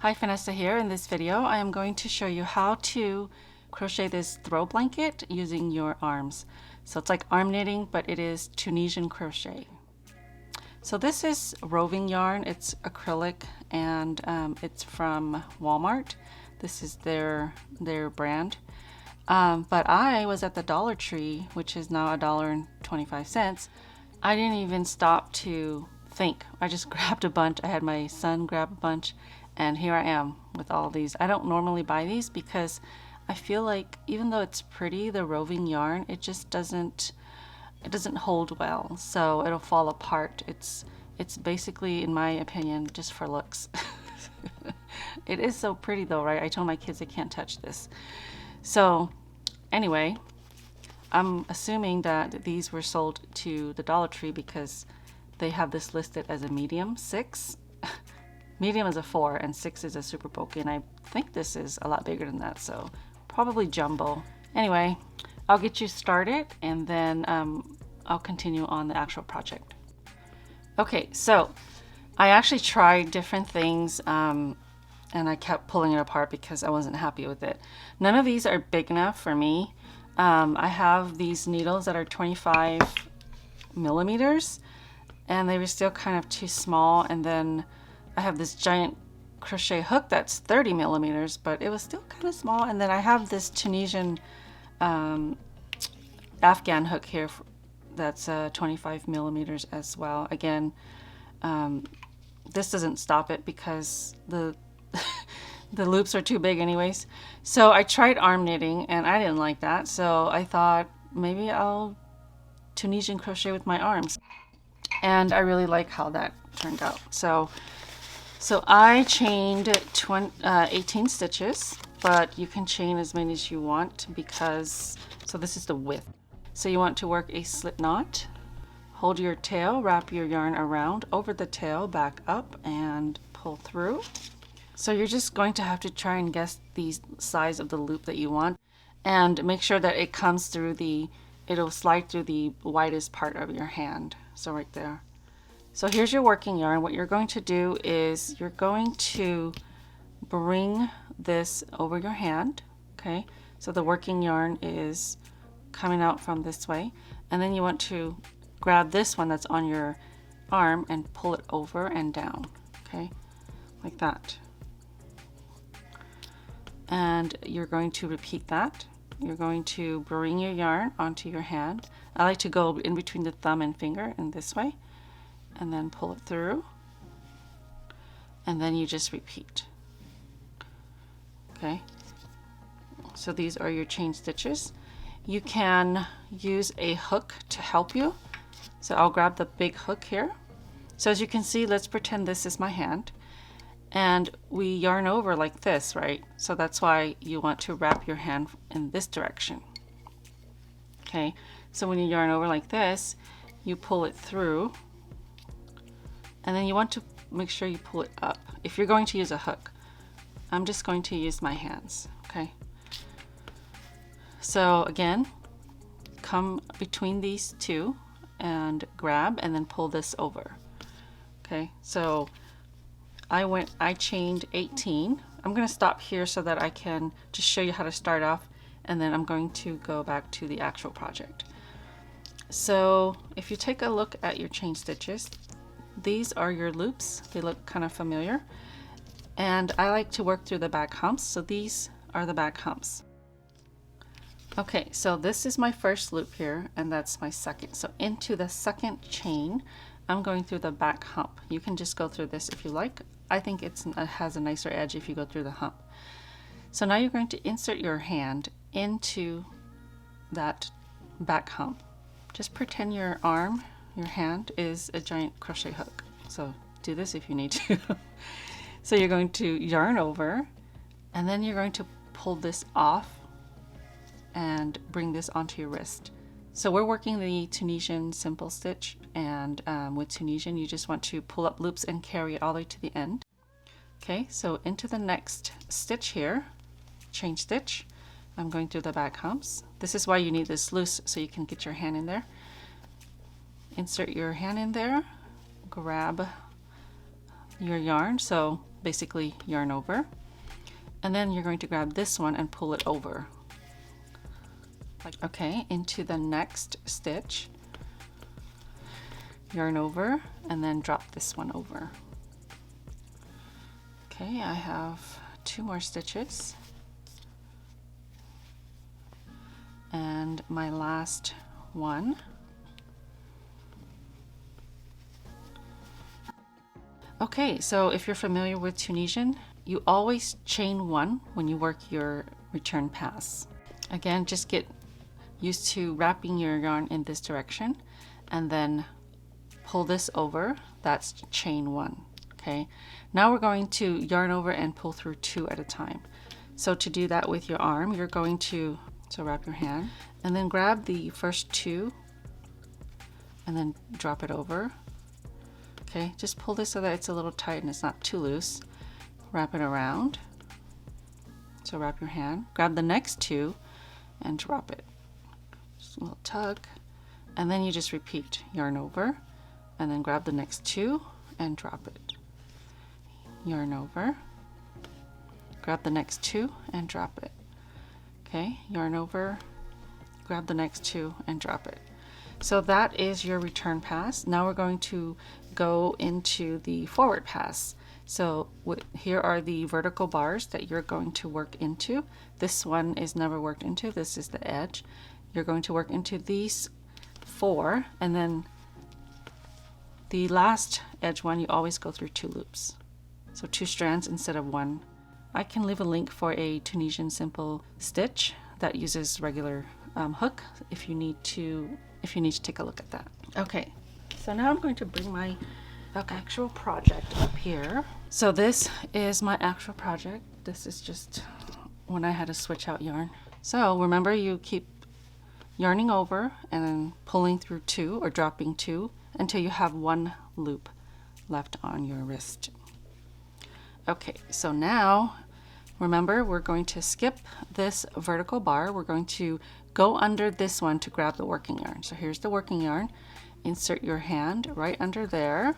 Hi, Phanessa here. In this video, I am going to show you how to crochet this throw blanket using your arms. So it's like arm knitting, but it is Tunisian crochet. So this is Roving yarn. It's acrylic and it's from Walmart. This is their brand. But I was at the Dollar Tree, which is now $1.25. I didn't even stop to think. I just grabbed a bunch. I had my son grab a bunch, and here I am with all these. I don't normally buy these because I feel like even though it's pretty, the roving yarn, it just doesn't hold well, so it'll fall apart. It's basically, in my opinion, just for looks. It is so pretty though, right? I told my kids they can't touch this. So anyway, I'm assuming that these were sold to the Dollar Tree because they have this listed as a medium 6. Medium is a 4 and 6 is a super bulky, and I think this is a lot bigger than that, so probably jumbo. Anyway, I'll get you started and then I'll continue on the actual project. Okay, so I actually tried different things and I kept pulling it apart because I wasn't happy with it. None of these are big enough for me. I have these needles that are 25 millimeters and they were still kind of too small, and then I have this giant crochet hook that's 30 millimeters, but it was still kind of small. And then I have this Tunisian Afghan hook here that's 25 millimeters as well. Again, this doesn't stop it because the the loops are too big anyways. So I tried arm knitting and I didn't like that, so I thought maybe I'll Tunisian crochet with my arms, and I really like how that turned out. So I chained 18 stitches, but you can chain as many as you want because, so this is the width. So you want to work a slip knot, hold your tail, wrap your yarn around over the tail, back up and pull through. So you're just going to have to try and guess the size of the loop that you want and make sure that it comes through it'll slide through the widest part of your hand. So right there. So here's your working yarn. What you're going to do is you're going to bring this over your hand, okay? So the working yarn is coming out from this way, and then you want to grab this one that's on your arm and pull it over and down, okay? Like that. And you're going to repeat that. You're going to bring your yarn onto your hand. I like to go in between the thumb and finger in this way, and then pull it through, and then you just repeat. Okay, so these are your chain stitches. You can use a hook to help you, so I'll grab the big hook here. So as you can see, let's pretend this is my hand, and we yarn over like this, right? So that's why you want to wrap your hand in this direction. Okay, so when you yarn over like this, you pull it through, and then you want to make sure you pull it up. If you're going to use a hook, I'm just going to use my hands, okay? So again, come between these two and grab and then pull this over. Okay, so I chained 18. I'm gonna stop here so that I can just show you how to start off, and then I'm going to go back to the actual project. So if you take a look at your chain stitches, these are your loops. They look kind of familiar, and I like to work through the back humps, so these are the back humps. Okay, so this is my first loop here, and that's my second. So into the second chain, I'm going through the back hump. You can just go through this if you like. I think it has a nicer edge if you go through the hump. So now you're going to insert your hand into that back hump. Just pretend your hand is a giant crochet hook. So do this if you need to. So you're going to yarn over, and then you're going to pull this off and bring this onto your wrist. So we're working the Tunisian simple stitch, and with Tunisian you just want to pull up loops and carry it all the way to the end. Okay, so into the next stitch here, chain stitch, I'm going through the back humps. This is why you need this loose, so you can get your hand in there. Insert your hand in there, grab your yarn. So basically yarn over, and then you're going to grab this one and pull it over. Okay, into the next stitch, yarn over, and then drop this one over. Okay, I have 2 more stitches, and my last one. Okay, so if you're familiar with Tunisian, you always chain 1 when you work your return pass. Again, just get used to wrapping your yarn in this direction and then pull this over. That's chain 1. Okay, now we're going to yarn over and pull through 2 at a time. So to do that with your arm, you're going to wrap your hand and then grab the first 2 and then drop it over. Okay, just pull this so that it's a little tight and it's not too loose. Wrap it around. So wrap your hand, grab the next 2 and drop it. Just a little tug, and then you just repeat. Yarn over and then grab the next 2 and drop it. Yarn over, grab the next 2 and drop it. Okay, yarn over, grab the next 2 and drop it. So that is your return pass. Now we're going to go into the forward pass. So here are the vertical bars that you're going to work into. This one is never worked into. This is the edge. You're going to work into these 4, and then the last edge one, you always go through 2 loops. So 2 strands instead of 1. I can leave a link for a Tunisian simple stitch that uses regular hook if you need to take a look at that. Okay, so now I'm going to bring my actual project up here. So this is my actual project. This is just when I had to switch out yarn. So remember, you keep yarning over and then pulling through 2 or dropping 2 until you have 1 loop left on your wrist. Okay, so now remember, we're going to skip this vertical bar. We're going to go under this one to grab the working yarn. So here's the working yarn. Insert your hand right under there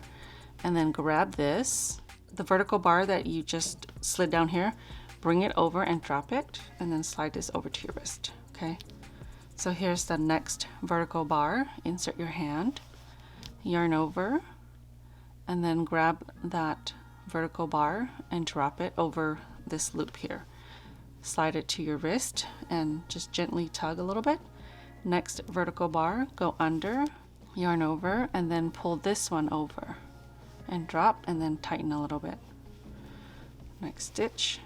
and then grab this, the vertical bar that you just slid down here, bring it over and drop it, and then slide this over to your wrist. Okay, so here's the next vertical bar. Insert your hand, yarn over, and then grab that vertical bar and drop it over this loop here. Slide it to your wrist and just gently tug a little bit. Next vertical bar, go under, yarn over, and then pull this one over and drop, and then tighten a little bit. Next stitch.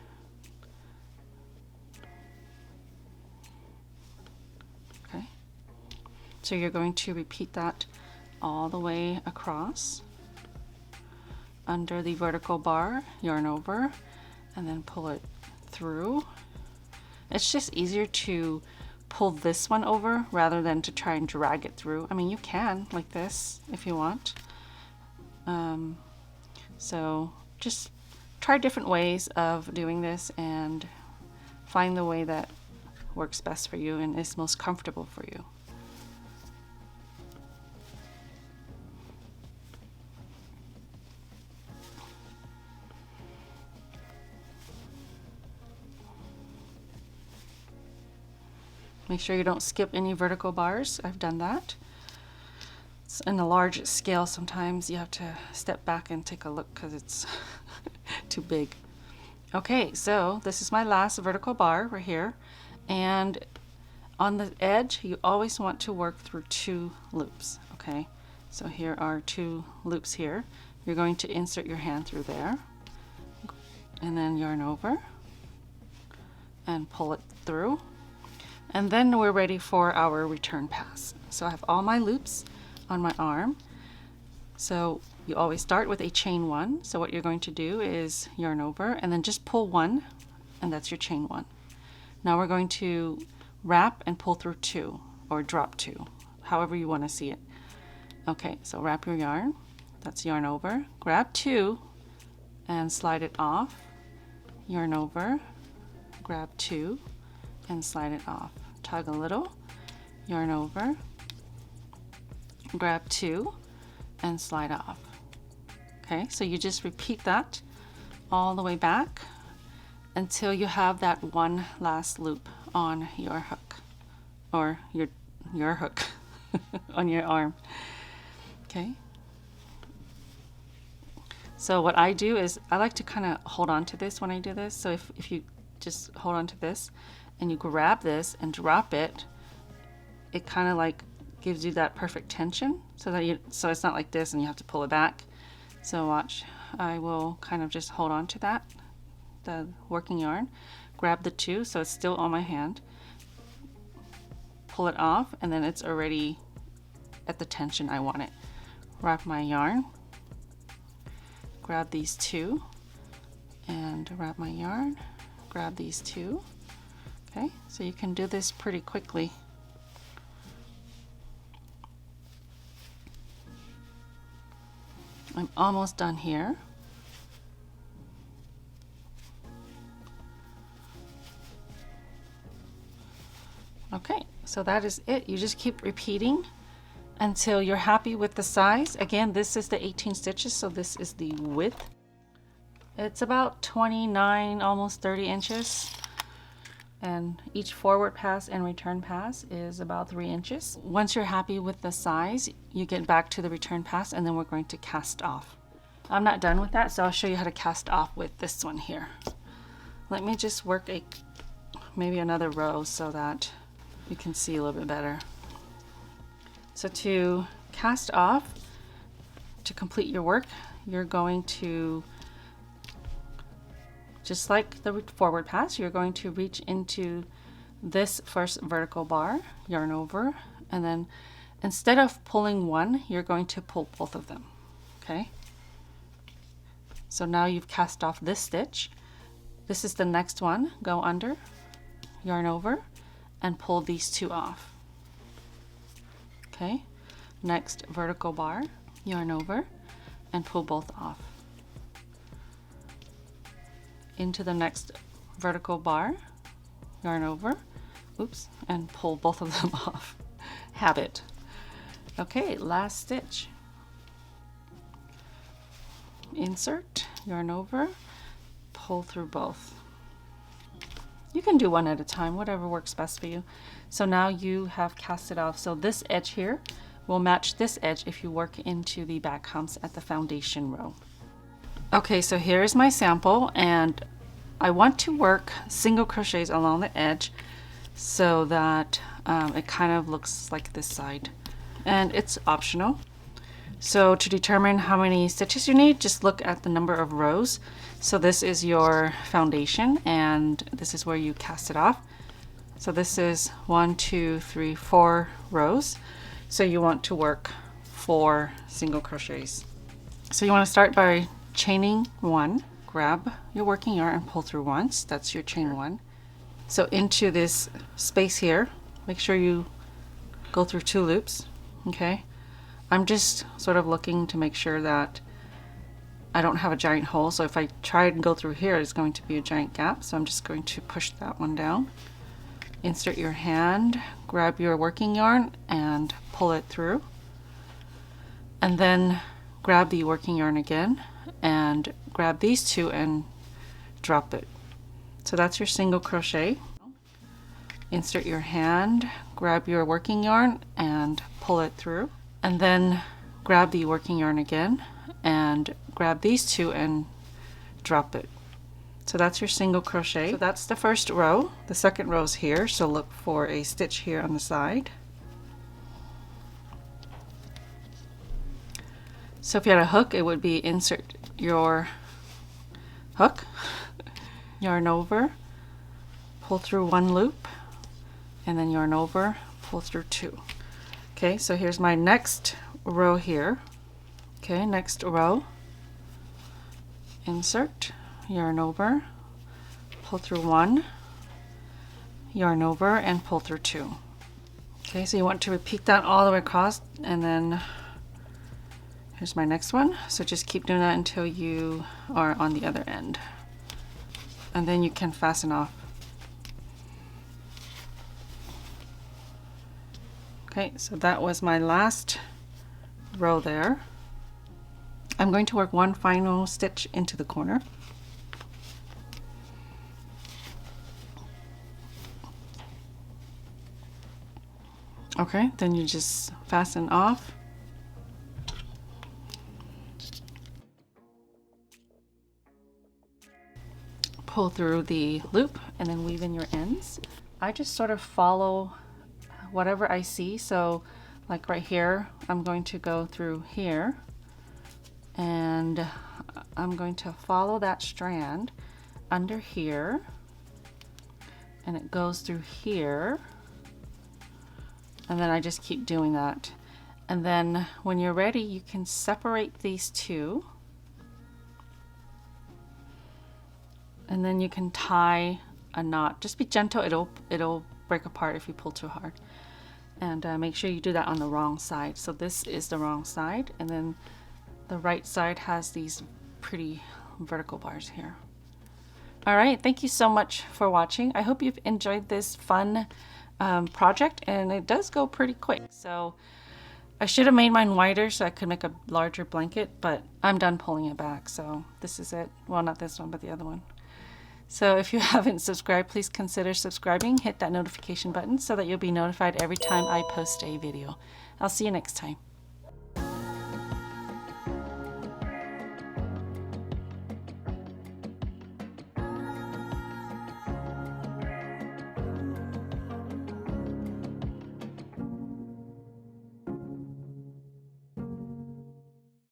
Okay, so you're going to repeat that all the way across. Under the vertical bar, yarn over, and then pull it through. It's just easier to pull this one over rather than to try and drag it through. I mean, you can like this if you want. So just try different ways of doing this and find the way that works best for you and is most comfortable for you. Make sure you don't skip any vertical bars. I've done that. It's in a large scale, sometimes you have to step back and take a look because it's too big. Okay, so this is my last vertical bar right here. And on the edge, you always want to work through 2 loops. Okay, so here are 2 loops here. You're going to insert your hand through there and then yarn over and pull it through. And then we're ready for our return pass. So I have all my loops on my arm. So you always start with a chain 1. So what you're going to do is yarn over and then just pull 1, and that's your chain 1. Now we're going to wrap and pull through 2 or drop 2, however you want to see it. Okay, so wrap your yarn, that's yarn over, grab 2 and slide it off, yarn over, grab 2 and slide it off. Tug a little, yarn over, grab 2 and slide off. Okay, so you just repeat that all the way back until you have that one last loop on your hook, or your hook on your arm. Okay. So what I do is I like to kind of hold on to this when I do this. So if you just hold on to this and you grab this and drop it, it kind of like gives you that perfect tension, so that so it's not like this and you have to pull it back. So watch, I will kind of just hold on to that, the working yarn, grab the two so it's still on my hand, pull it off, and then it's already at the tension I want it. Wrap my yarn, grab these two, and wrap my yarn, grab these two. Okay, so you can do this pretty quickly. I'm almost done here. Okay, so that is it. You just keep repeating until you're happy with the size. Again, this is the 18 stitches, so this is the width. It's about 29, almost 30 inches. And each forward pass and return pass is about 3 inches. Once you're happy with the size, you get back to the return pass, and then we're going to cast off. I'm not done with that, so I'll show you how to cast off with this one here. Let me just work maybe another row so that you can see a little bit better. So to cast off, to complete your work, you're going to, just like the forward pass, you're going to reach into this first vertical bar, yarn over, and then instead of pulling one, you're going to pull both of them. Okay? So now you've cast off this stitch. This is the next one. Go under, yarn over, and pull these two off. Okay? Next vertical bar, yarn over, and pull both off. Into the next vertical bar, yarn over, oops, and pull both of them off. Habit. Okay, last stitch. Insert, yarn over, pull through both. You can do one at a time, whatever works best for you. So now you have cast it off. So this edge here will match this edge if you work into the back humps at the foundation row. Okay, so here's my sample, and I want to work single crochets along the edge so that it kind of looks like this side, and it's optional. So to determine how many stitches you need, just look at the number of rows. So this is your foundation, and this is where you cast it off. So this is 1, 2, 3, 4 rows. So you want to work 4 single crochets. So you want to start by chaining 1, grab your working yarn and pull through once. That's your chain 1. So into this space here, make sure you go through 2 loops. Okay, I'm just sort of looking to make sure that I don't have a giant hole. So if I try and go through here, it's going to be a giant gap. So I'm just going to push that one down. Insert your hand, grab your working yarn and pull it through. And then grab the working yarn again and grab these two and drop it. So that's your single crochet. Insert your hand, grab your working yarn and pull it through. And then grab the working yarn again and grab these two and drop it. So that's your single crochet. So that's the first row. The second row is here, so look for a stitch here on the side. So if you had a hook, it would be insert your hook, yarn over, pull through 1 loop, and then yarn over, pull through 2. Okay, so here's my next row here. Okay, next row, insert, yarn over, pull through 1, yarn over, and pull through 2. Okay, so you want to repeat that all the way across, and then here's my next one. So just keep doing that until you are on the other end, and then you can fasten off. Okay, so that was my last row there. I'm going to work 1 final stitch into the corner. Okay, then you just fasten off. Pull through the loop and then weave in your ends. I just sort of follow whatever I see. So like right here, I'm going to go through here and I'm going to follow that strand under here, and it goes through here, and then I just keep doing that. And then when you're ready, you can separate these two, and then you can tie a knot. Just be gentle, it'll break apart if you pull too hard. And make sure you do that on the wrong side. So this is the wrong side, and then the right side has these pretty vertical bars here. All right, thank you so much for watching. I hope you've enjoyed this fun project, and it does go pretty quick. So I should have made mine wider so I could make a larger blanket, but I'm done pulling it back. So this is it. Well, not this one, but the other one. So if you haven't subscribed, please consider subscribing. Hit that notification button so that you'll be notified every time I post a video. I'll see you next time.